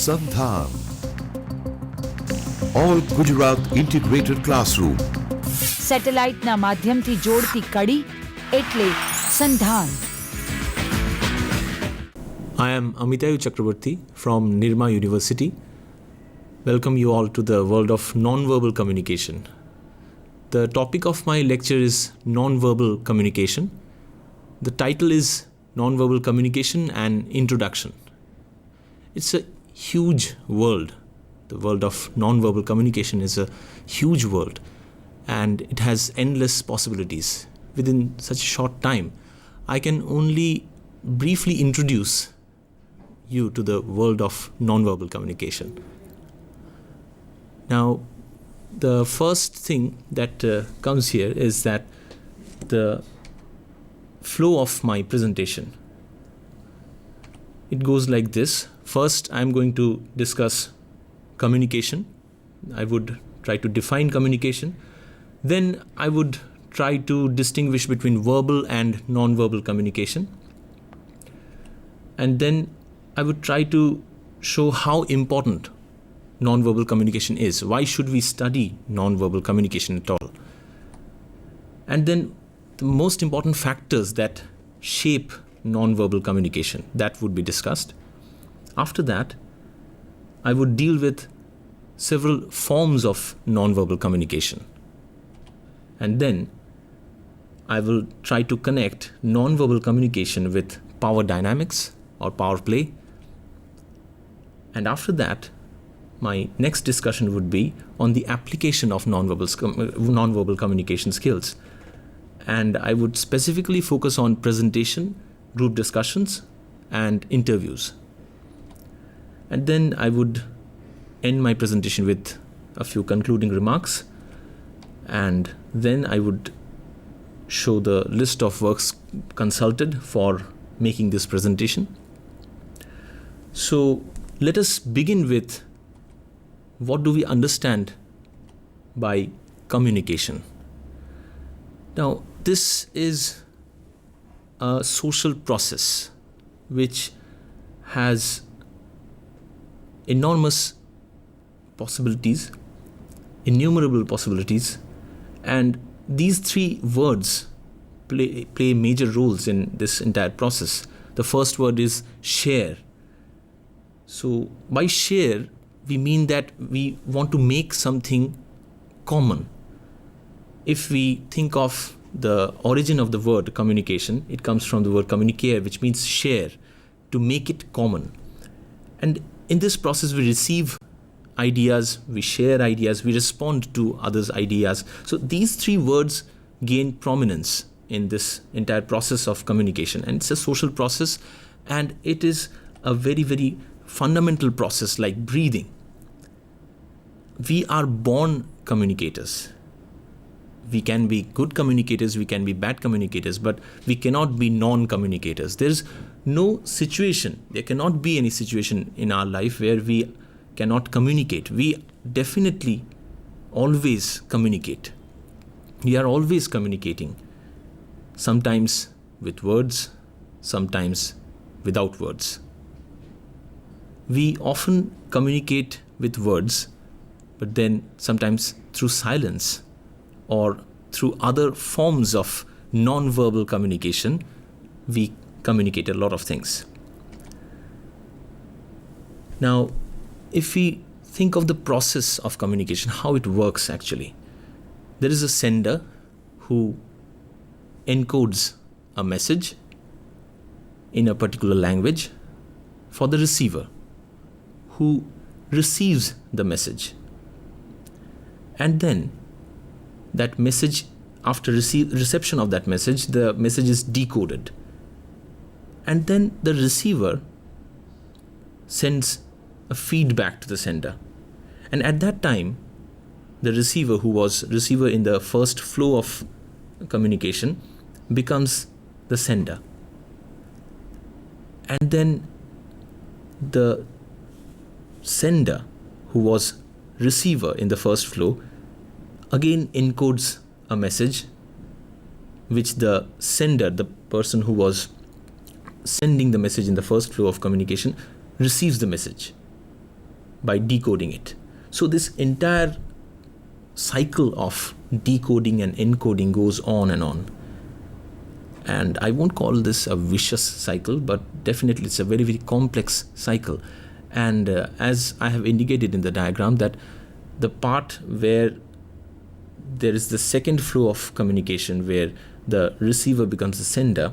SANDHAN, All Gujarat Integrated Classroom. સેટેલાઇટના માધ્યમથી જોડતી કડી એટલે સંધાન. I am Untitled Chapter from Nirma University. Welcome you all to the world of non-verbal communication. The topic of my lecture is non-verbal communication. The title is Non-Verbal Communication and Introduction. It's a huge world. The world of non-verbal communication is a huge world, and it has endless possibilities. Within such a short time, I can only briefly introduce you to the world of non-verbal communication. Now, the first thing that comes here is that the flow of my presentation. It goes like this. First, I'm going to discuss communication. I would try to define communication. Then I would try to distinguish between verbal and non-verbal communication. And then I would try to show how important non-verbal communication is. Why should we study non-verbal communication at all? And then the most important factors that shape non-verbal communication, that would be discussed. After that, I would deal with several forms of non-verbal communication. And then I will try to connect non-verbal communication with power dynamics or power play. And after that, my next discussion would be on the application of non-verbal communication skills. And I would specifically focus on presentation, group discussions, and interviews. And then I would end my presentation with a few concluding remarks. And then I would show the list of works consulted for making this presentation. So let us begin with what do we understand by communication. Now, this is a social process which has enormous possibilities, innumerable possibilities, and these three words play major roles in this entire process. The first word is share. So by share, we mean that we want to make something common. If we think of the origin of the word communication, it comes from the word communicare, which means share, to make it common. And in this process, we receive ideas, we share ideas, we respond to others' ideas. So these three words gain prominence in this entire process of communication. And it's a social process, and it is a very, very fundamental process like breathing. We are born communicators. We can be good communicators, we can be bad communicators, but we cannot be non-communicators. There is no situation, there cannot be any situation in our life where we cannot communicate. We definitely always communicate. We are always communicating, sometimes with words, sometimes without words. We often communicate with words, but then sometimes through silence or through other forms of non-verbal communication, we communicate a lot of things. Now, if we think of the process of communication, how it works actually, there is a sender who encodes a message in a particular language for the receiver who receives the message. And then that message, after reception of that message, the message is decoded. And then the receiver sends a feedback to the sender. And at that time, the receiver, who was receiver in the first flow of communication, becomes the sender. And then the sender, who was receiver in the first flow, again encodes a message which the sender, the person who was sending the message in the first flow of communication, receives the message. by decoding it. So this entire cycle of decoding and encoding goes on and on. And I won't call this a vicious cycle, but definitely it's a very, very complex cycle. And as I have indicated in the diagram, that the part where there is the second flow of communication, where the receiver becomes the sender,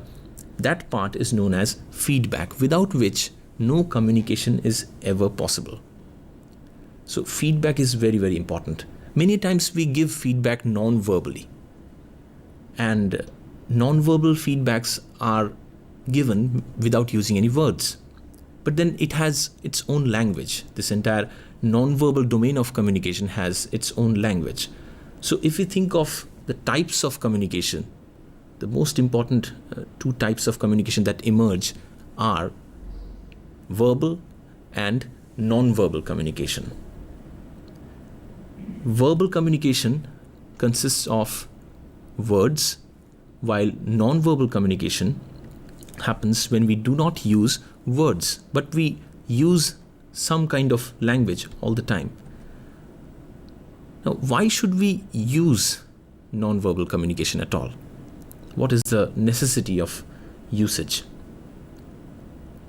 that part is known as feedback, without which no communication is ever possible. So feedback is very, very important. Many times we give feedback non-verbally, and non-verbal feedbacks are given without using any words. But then it has its own language. This entire non-verbal domain of communication has its own language. So if we think of the types of communication, the most important two types of communication that emerge are verbal and non-verbal communication. Verbal communication consists of words, while non-verbal communication happens when we do not use words, but we use some kind of language all the time. Now, why should we use non-verbal communication at all? What is the necessity of usage?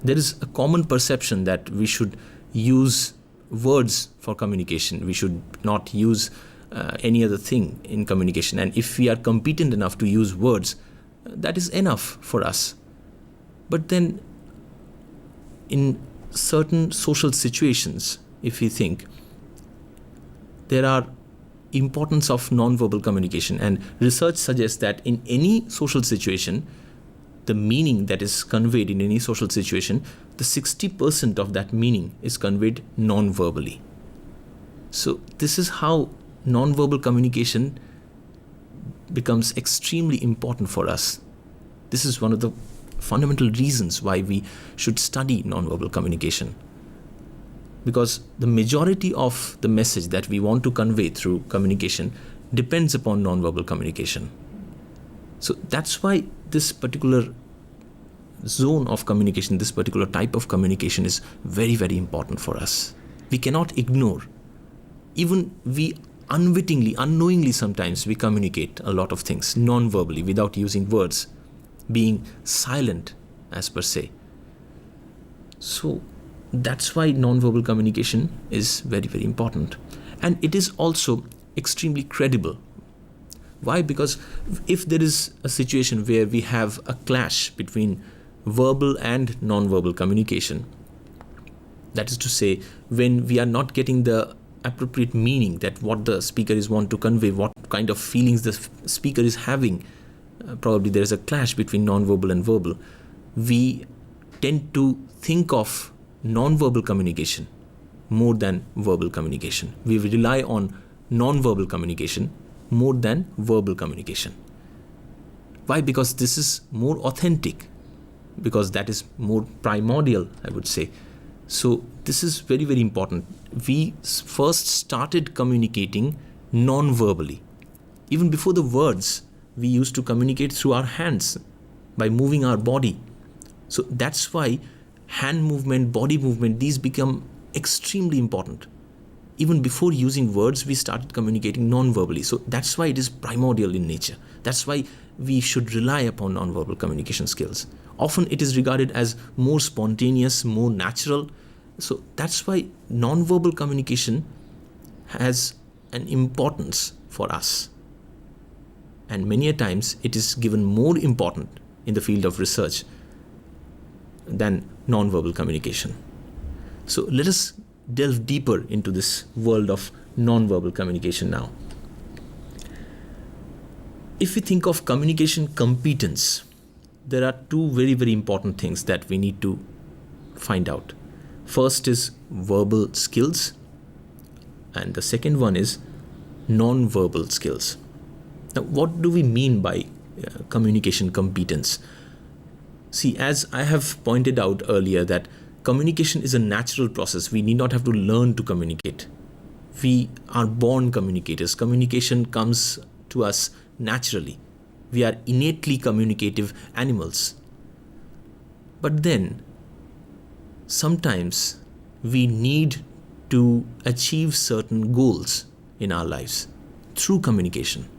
There is a common perception that we should use words for communication. We should not use any other thing in communication. And if we are competent enough to use words, that is enough for us. But then in certain social situations, if we think, there are importance of non-verbal communication, and research suggests that in any social situation, the meaning that is conveyed in any social situation, the 60% of that meaning is conveyed non-verbally. So this is how non-verbal communication becomes extremely important for us. This is one of the fundamental reasons why we should study non-verbal communication. Because the majority of the message that we want to convey through communication depends upon non-verbal communication. So that's why this particular zone of communication, this particular type of communication is very, very important for us. We cannot ignore. Even we unwittingly, unknowingly sometimes we communicate a lot of things non-verbally without using words, being silent as per se. So that's why non-verbal communication is very, very important. And it is also extremely credible. Why? Because if there is a situation where we have a clash between verbal and non-verbal communication, that is to say, when we are not getting the appropriate meaning that what the speaker is want to convey, what kind of feelings the speaker is having, probably there is a clash between non-verbal and verbal, we tend to think of non-verbal communication more than verbal communication. We rely on non-verbal communication more than verbal communication. Why? Because this is more authentic, because that is more primordial, I would say. So this is very, very important. We first started communicating non-verbally. Even before the words, we used to communicate through our hands by moving our body. So that's why hand movement, body movement, these become extremely important. Even before using words, we started communicating non-verbally. So that's why it is primordial in nature. That's why we should rely upon non-verbal communication skills. Often it is regarded as more spontaneous, more natural. So that's why non-verbal communication has an importance for us. And many a times it is given more important in the field of research than non-verbal communication. So let us delve deeper into this world of non-verbal communication now. If we think of communication competence, there are two very, very important things that we need to find out. First is verbal skills, and the second one is non-verbal skills. Now, what do we mean by communication competence? See, as I have pointed out earlier, that communication is a natural process. We need not have to learn to communicate. We are born communicators. Communication comes to us naturally. We are innately communicative animals. But then, sometimes we need to achieve certain goals in our lives through communication.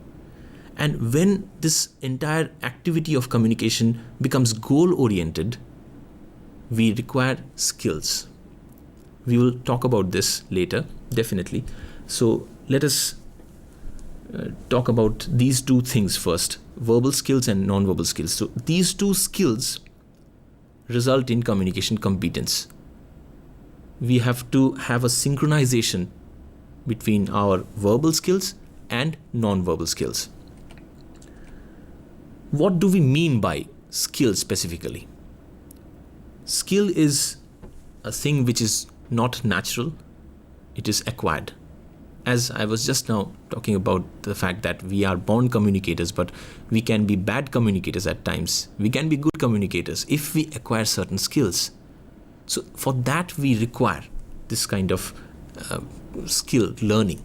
And when this entire activity of communication becomes goal-oriented, we require skills. We will talk about this later, definitely. So let us talk about these two things first, verbal skills and non-verbal skills. So these two skills result in communication competence. We have to have a synchronization between our verbal skills and non-verbal skills. What do we mean by skill specifically? Skill is a thing which is not natural, it is acquired. As I was just now talking about the fact that we are born communicators, but we can be bad communicators at times. We can be good communicators if we acquire certain skills. So for that we require this kind of skill learning.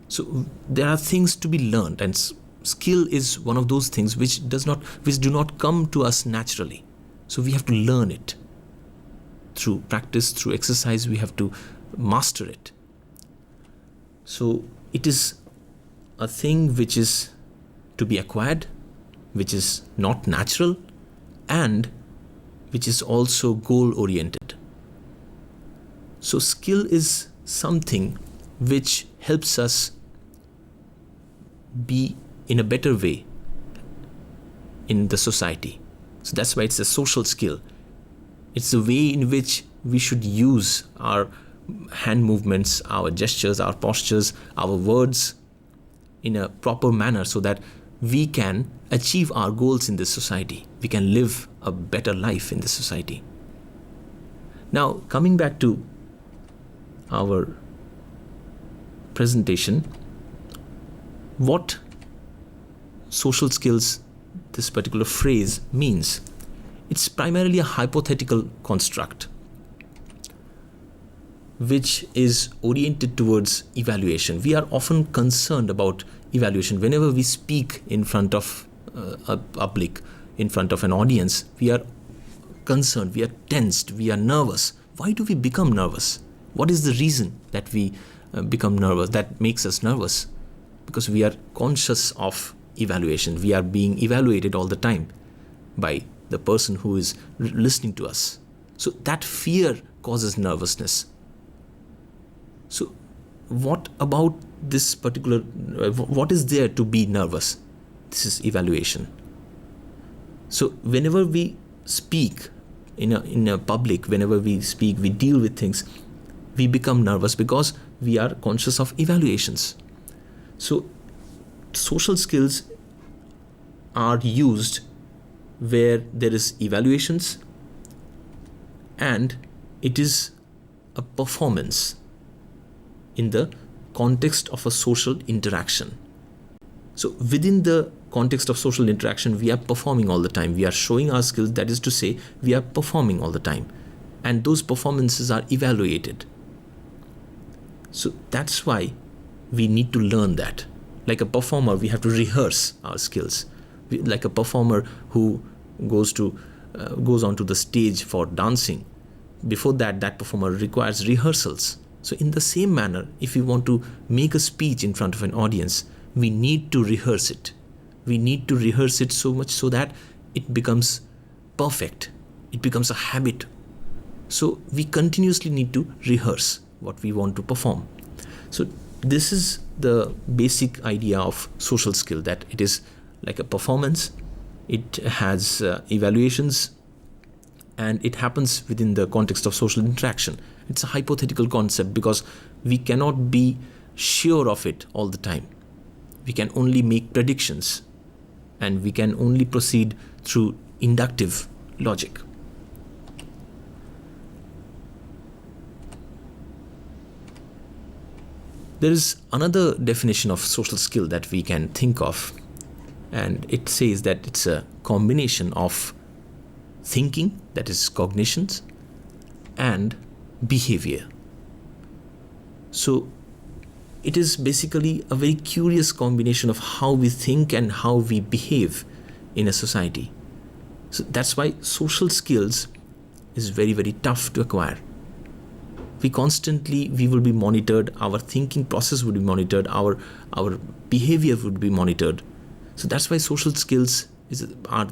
So there are things to be learned, and skill is one of those things which do not come to us naturally. So we have to learn it. Through practice, through exercise, we have to master it. So it is a thing which is to be acquired, which is not natural, and which is also goal-oriented. So skill is something which helps us be in a better way in the society. So that's why it's a social skill. It's the way in which we should use our hand movements, our gestures, our postures, our words in a proper manner so that we can achieve our goals in this society. We can live a better life in this society. Now, coming back to our presentation, what social skills, this particular phrase means. It's primarily a hypothetical construct which is oriented towards evaluation. We are often concerned about evaluation. Whenever we speak in front of a public, in front of an audience, we are concerned, we are tensed, we are nervous. Why do we become nervous? What is the reason that we become nervous, that makes us nervous? Because we are conscious of evaluation. We are being evaluated all the time by the person who is listening to us. So that fear causes nervousness. So what about this particular, what is there to be nervous? This is evaluation. So whenever we speak in a public, whenever we speak, we deal with things, we become nervous because we are conscious of evaluations. So social skills are used where there is evaluations and it is a performance in the context of a social interaction. So within the context of social interaction, we are performing all the time. We are showing our skills, that is to say, we are performing all the time. And those performances are evaluated. So that's why we need to learn that. Like a performer, we have to rehearse our skills. Like a performer who goes onto the stage for dancing. Before that performer requires rehearsals. So in the same manner, if we want to make a speech in front of an audience, we need to rehearse it. We need to rehearse it so much so that it becomes perfect. It becomes a habit. So we continuously need to rehearse what we want to perform. So this is the basic idea of social skill, that it is like a performance. It has evaluations, and it happens within the context of social interaction. It's a hypothetical concept because we cannot be sure of it all the time. We can only make predictions, and we can only proceed through inductive logic. There is another definition of social skill that we can think of, and it says that it's a combination of thinking, that is cognitions, and behavior. So it is basically a very curious combination of how we think and how we behave in a society. So that's why social skills is very, very tough to acquire. we will be monitored, our thinking process would be monitored, our behavior would be monitored. So that's why social skills are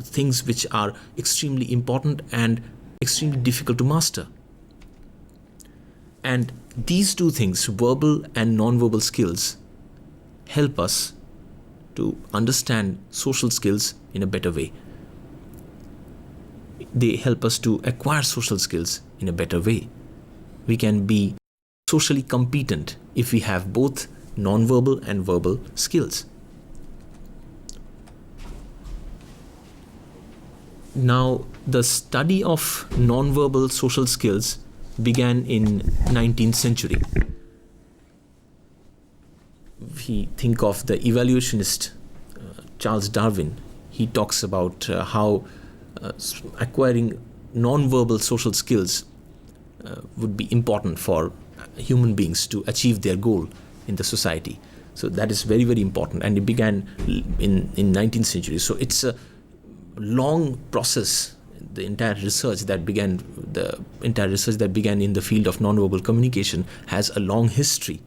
things which are extremely important and extremely difficult to master. And these two things, verbal and non-verbal skills, help us to understand social skills in a better way. They help us to acquire social skills in a better way. We can be socially competent if we have both non-verbal and verbal skills. Now, the study of non-verbal social skills began in 19th century. We think of the evolutionist Charles Darwin. He talks about how acquiring non-verbal social skills would be important for human beings to achieve their goal in the society. So that is very, very important, and it began in 19th century. So it's a long process. The entire research that began in the field of non-verbal communication has a long history,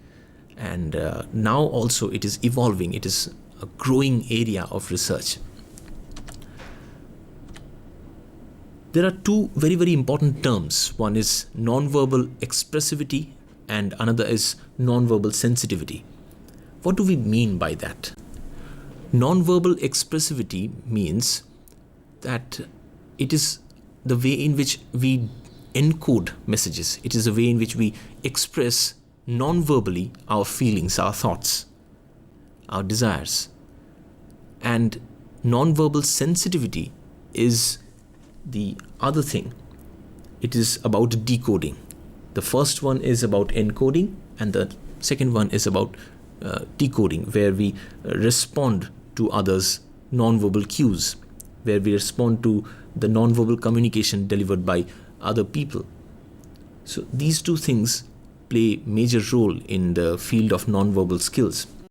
and now also it is evolving. It is a growing area of research. There are two very, very important terms. One is non-verbal expressivity and another is non-verbal sensitivity. What do we mean by that? Non-verbal expressivity means that it is the way in which we encode messages. It is the way in which we express non-verbally our feelings, our thoughts, our desires. And non-verbal sensitivity is the other thing. It is about decoding. The first one is about encoding, and the second one is about decoding, where we respond to others' non-verbal cues, where we respond to the non-verbal communication delivered by other people. So these two things play major role in the field of non-verbal skills.